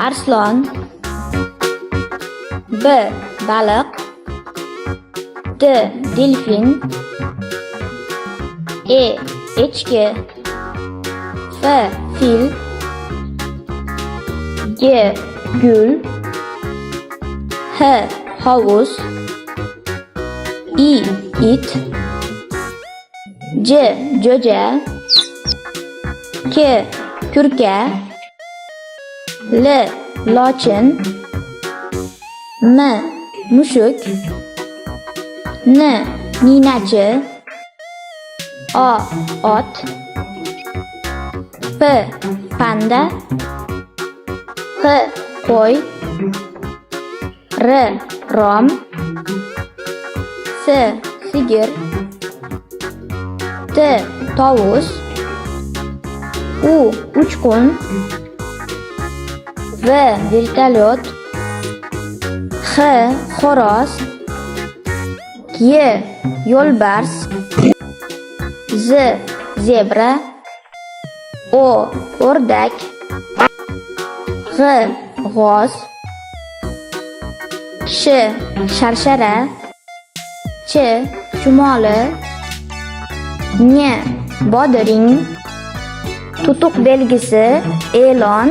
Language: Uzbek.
arslon, B baliq, D delfin, E echki, F fil, G gul, H hovuz, I it, J jo'ja, K kurka, L lochin, M mushuk, N ninachi, O ot, P panda, Q qo'y, R rom, S sigir, T tovus, U uchqun, V vertolyot, X xo'roz, Y yo'lbars, Z zebra, O o'rdak, G g'oz, Sh sharshara, Ch chumoli, N bodring, tutuq belgisi, e'lon,